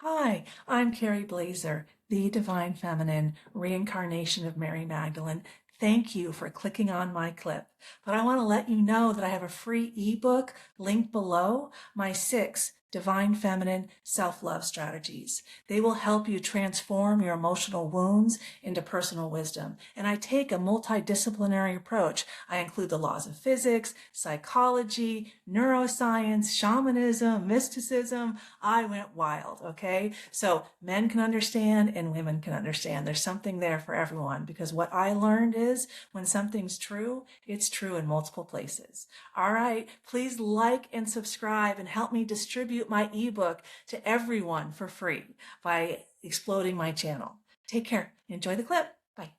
Hi, I'm Carrie Blazer, the Divine Feminine, reincarnation of Mary Magdalene. Thank you for clicking on my clip. But I want to let you know that I have a free ebook linked below, my 6 Divine Feminine Self-Love Strategies. They will help you transform your emotional wounds into personal wisdom. And I take a multidisciplinary approach. I include the laws of physics, psychology, neuroscience, shamanism, mysticism. I went wild, okay? So men can understand and women can understand. There's something there for everyone because what I learned is when something's true, it's true in multiple places. All right, please like and subscribe and help me distribute my ebook to everyone for free by exploding my channel. Take care. Enjoy the clip. Bye.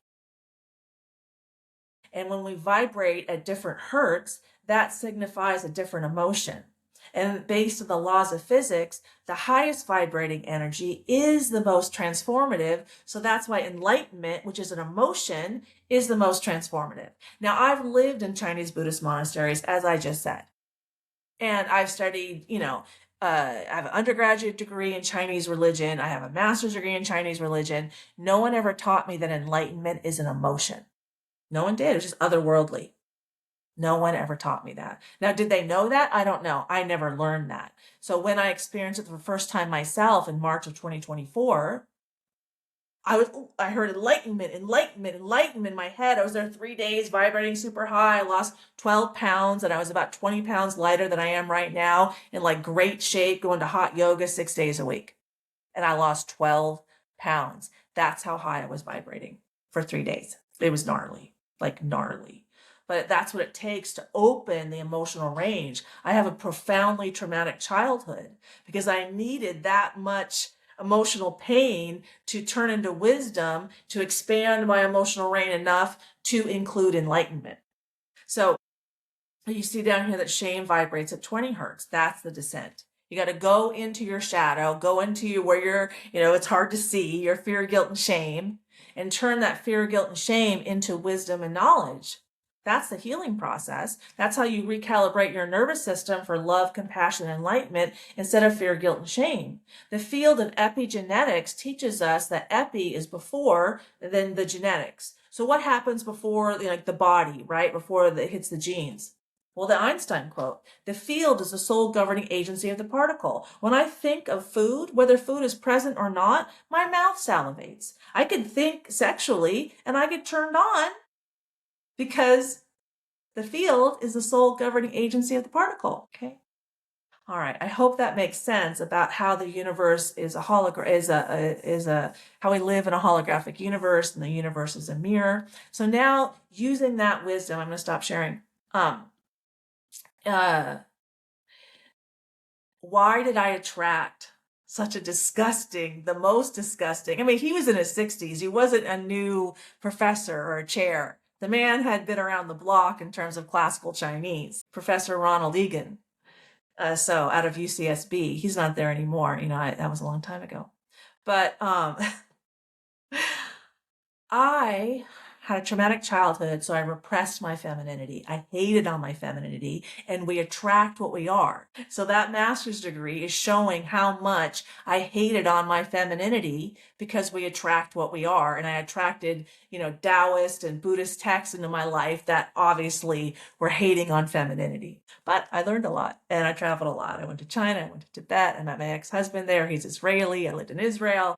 And when we vibrate at different hertz, that signifies a different emotion. And based on the laws of physics, the highest vibrating energy is the most transformative. So that's why enlightenment, which is an emotion, is the most transformative. Now, I've lived in Chinese Buddhist monasteries, as I just said, and I've studied, I have an undergraduate degree in Chinese religion. I have a master's degree in Chinese religion. No one ever taught me that enlightenment is an emotion. No one did. It was just otherworldly. No one ever taught me that. Now, did they know that? I don't know. I never learned that. So when I experienced it for the first time myself in March of 2024, I heard enlightenment, enlightenment, enlightenment in my head. I was there 3 days, vibrating super high. I lost 12 pounds and I was about 20 pounds lighter than I am right now, in like great shape, going to hot yoga 6 days a week. And I lost 12 pounds. That's how high I was vibrating for 3 days. It was gnarly, like gnarly. But that's what it takes to open the emotional range. I have a profoundly traumatic childhood because I needed that much emotional pain to turn into wisdom, to expand my emotional range enough to include enlightenment. So you see down here that shame vibrates at 20 hertz. That's the descent. You got to go into your shadow, go into where it's hard to see, your fear, guilt, and shame, and turn that fear, guilt, and shame into wisdom and knowledge. That's the healing process. That's how you recalibrate your nervous system for love, compassion, and enlightenment instead of fear, guilt, and shame. The field of epigenetics teaches us that epi is before, then the genetics. So what happens before the body, right? Before it hits the genes? Well, the Einstein quote, the field is the sole governing agency of the particle. When I think of food, whether food is present or not, my mouth salivates. I could think sexually and I get turned on because the field is the sole governing agency of the particle. Okay. All right. I hope that makes sense about how the universe is a how we live in a holographic universe, and the universe is a mirror. So now, using that wisdom, I'm going to stop sharing. Why did I attract such the most disgusting? I mean, he was in his 60s. He wasn't a new professor or a chair. The man had been around the block in terms of classical Chinese. Professor Ronald Egan. So out of UCSB, he's not there anymore. That was a long time ago. But I had a traumatic childhood, so I repressed my femininity. I hated on my femininity, and we attract what we are. So that master's degree is showing how much I hated on my femininity because we attract what we are. And I attracted, Taoist and Buddhist texts into my life that obviously were hating on femininity. But I learned a lot and I traveled a lot. I went to China, I went to Tibet, I met my ex-husband there. He's Israeli. I lived in Israel.